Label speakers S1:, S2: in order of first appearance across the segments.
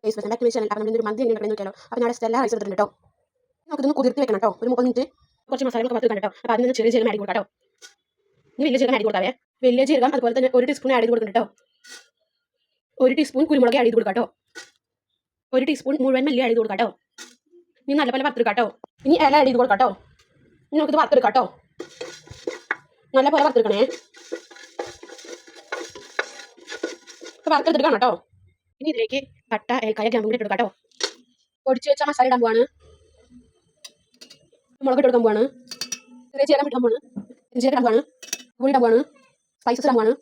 S1: Face വെച്ചാൽ back വെച്ചാൽ കാരണം ഒരു മന്തി എങ്ങനെ നോക്കിയാലോ. അപ്പോൾ ഞാൻ സ്റ്റെല്ല റൈസ് എടുത്തിട്ടുണ്ട് കേട്ടോ. നമുക്കിതൊന്ന് കുതിർത്തി വെക്കണം കേട്ടോ. ഒരു 30 മിനിറ്റ് കുറച്ച് മസാലകളൊക്കെ പത്ത് കേട്ടോ. അപ്പോൾ അതിന് ചെറിയ ജീരകം ആഡ് കൊടുക്കാം കേട്ടോ. ഇനി വലിയ ജീരകം ആഡ് കൊടുക്കാവേ. വലിയ ജീരകം അതുപോലെ തന്നെ 1 ടീസ്പൂൺ ആഡ് ചെയ്ത് കൊടുക്കുന്നുണ്ട് കേട്ടോ. 1 ടീസ്പൂൺ കുരുമുളക് ആഡ് ചെയ്ത് കൊടുക്കാം കേട്ടോ. 1 ടീസ്പൂൺ മുഴുവൻ മല്ലി ആഡ് ചെയ്ത് കൊടുക്കാം കേട്ടോ. ഇനി നല്ലപോലെ വറുത്തെടുക്കാം കേട്ടോ. ഇനി ഇല ആഡ് ചെയ്ത് കൊടുക്കാം കേട്ടോ. ഇനി നമുക്കിത് വറുത്തെടുക്കാം കേട്ടോ. നല്ലപോലെ വറുത്തെടുക്കണേ. ഇപ്പോൾ വറുത്തെടുക്കണം കേട്ടോ. ഇനി ഇതിലേക്ക് പട്ട ഏലക്കായ ഗ്രാമ്പും കൂടി ഇട്ട് കൊടുക്കാം കേട്ടോ. പൊടിച്ച് വെച്ച മസാല ഇടാൻ പോവാണ്. മുളക് ഇട്ട് കൊടുക്കാൻ പോവാണ്. ചെറിയ ജീരകം ഇടാൻ പോവാണ്. ജീരകം ഇടാൻ പോവാണ്. ഉള്ളി ഇടാൻ പോവാണ്. സ്പൈസസ് ഇടാൻ പോവാണ്.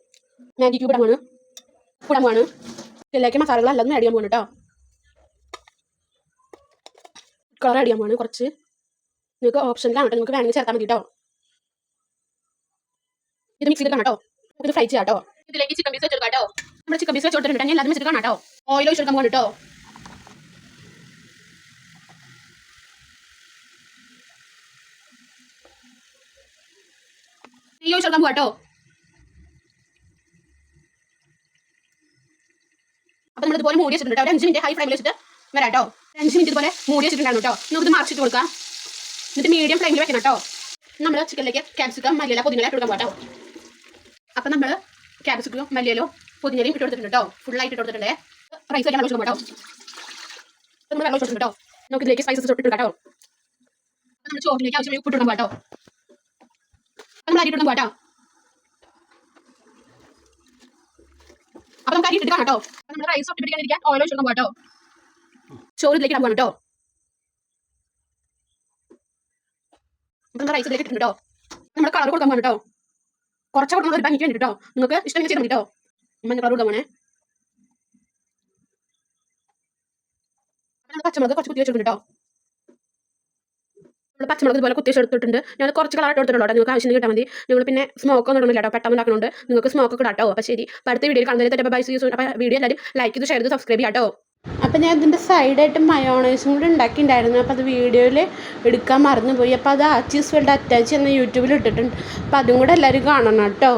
S1: മാഗി ക്യൂബ് ഇടാൻ പോവാണ്. ഉപ്പ് ഇടാൻ പോവാണ്. ഇതിലേക്ക് മസാലകളെല്ലാം ആഡ് ചെയ്യാൻ പോവാണ് കേട്ടോ. കളർ ആഡ് ചെയ്യാൻ പോവാണ് കുറച്ച്. നിങ്ങൾക്ക് ഓപ്ഷനിലാണ് കേട്ടോ. നിങ്ങൾക്ക് വേണമെങ്കിൽ ചേർത്താൽ മതി കേട്ടോ. ഇത് മിക്സ് ചെയ്തെടുക്കാം കേട്ടോ. നമുക്കിത് ഫ്രൈ ചെയ്യാം കേട്ടോ. ഇതിലേക്ക് ചിക്കൻ പീസ് വെച്ചെടുക്കാം കേട്ടോ. നമ്മുടെ ചിക്കൻ പീസ് വെച്ചെടുത്തിട്ടുണ്ടെങ്കിൽ എല്ലാതും വെച്ചിട്ട് കേട്ടോ. ഓയിൽ ഒഴിച്ചെടുക്കാൻ പോവാണ് കേട്ടോ. നെയ്യ് ഒഴിച്ചെടുക്കാൻ പോവാ കേട്ടോ. അപ്പോൾ നമ്മൾ ഇതുപോലെ മൂടി വെച്ചിട്ടുണ്ട് കേട്ടോ. ഒരു 5 മിനിറ്റ് ഹൈ ഫ്ലെയിമിൽ വെച്ചിട്ട് വരാം കേട്ടോ. 5 മിനിറ്റ് ഇതുപോലെ മൂടി വെച്ചിട്ടുണ്ടായിരുന്നു കേട്ടോ. നമുക്കിത് മറിച്ചിട്ട് കൊടുക്കാം. എന്നിട്ട് മീഡിയം ഫ്ലെയിമിൽ വെക്കണം കേട്ടോ. നമ്മൾ ചിക്കനിലേക്ക് ക്യാപ്സിക്കം മല്ലിയില പുതിനയില ഇട്ട് കൊടുക്കാൻ പോകാം കേട്ടോ. അപ്പം നമ്മൾ ക്യാപ്സിക്കം മല്ലിയിലോ പുതിനയിലയും ഇട്ട് കൊടുത്തിട്ടുണ്ട് കേട്ടോ. ഫുള്ളായിട്ട് ഇട്ട് കൊടുത്തിട്ടുണ്ട്. റൈസ് വെക്കാൻ വെച്ച് കേട്ടോ. നമ്മൾ വെള്ളം ഒഴിച്ചിട്ടുണ്ട് കേട്ടോ. നമുക്ക് ഇതിലേക്ക് സ്പൈസസ് ഇട്ട് കേട്ടോ. നമ്മൾ ചോറിലേക്ക് ആവശ്യമായി ഉപ്പ് ഇട്ട് കേട്ടോ. നമ്മൾ അരി ഇട്ട് കേട്ടോ. അപ്പം നമുക്ക് അരി ഇട്ട് കേട്ടോ. നമ്മൾ റൈസ് ഒട്ടി പിടിക്കാതിരിക്കാൻ ഓയിൽ ഒഴിച്ചു കേട്ടോ. ചോറ് ഇതിലേക്ക് ഇടാൻ പോകണം കേട്ടോ. നമ്മൾ റൈസ് ഇതിലേക്ക് ഇട്ടിട്ടുണ്ട് കേട്ടോ. നമ്മൾ കളർ കൊടുക്കാൻ പോകണം കേട്ടോ. കുറച്ച് കൊടുക്കുന്നത് ഒരു ഭംഗിക്ക് വേണ്ടി കേട്ടോ. നിങ്ങൾക്ക് ഇഷ്ടം ചെയ്താൽ മതി കേട്ടോ. മഞ്ഞ കളർ കൊടുക്കാൻ പോണേ. നമ്മൾ പച്ചമുളക് കുറച്ച് കുത്തി വെച്ചിട്ടുണ്ട് കേട്ടോ. നമ്മൾ പച്ചമുളക് ഇതുപോലെ കുത്തി വെച്ചെടുത്തിട്ടുണ്ട്. ഞാൻ കുറച്ച് കളർ എടുത്തിട്ടുള്ളൂ കേട്ടോ. നിങ്ങൾക്ക് ആവശ്യം കിട്ടാൽ മതി. നിങ്ങൾ പിന്നെ സ്മോക്ക് ഒന്നും ഇടുന്നില്ല കേട്ടോ. പെട്ടെന്ന് ഉണ്ടാക്കുന്നുണ്ട്. നിങ്ങൾക്ക് സ്മോക്ക് ഒക്കെ ഇടാട്ടോ. അപ്പോൾ ശരി. അപ്പോൾ അടുത്ത വീഡിയോയിൽ കാണുന്നതിന് തെറ്റപ്പോൾ ബൈ യൂസ്. അപ്പോൾ വീഡിയോ എല്ലാവരും ലൈക്ക് ചെയ്ത് ഷെയർ ചെയ്ത് സബ്സ്ക്രൈബ് ചെയ്യാം കേട്ടോ. അപ്പോൾ ഞാൻ ഇതിൻ്റെ സൈഡായിട്ട് മയോണൈസും കൂടി ഉണ്ടാക്കിയിട്ടുണ്ടായിരുന്നു. അപ്പോൾ അത് വീഡിയോയിൽ എടുക്കാൻ മറന്നുപോയി. അപ്പോൾ അത് ആച്ചീസ് വേൾഡ് അറ്റാച്ച് എന്ന യൂട്യൂബിൽ ഇട്ടിട്ടുണ്ട്. അപ്പോൾ അതും കൂടെ എല്ലാവരും കാണണം കേട്ടോ.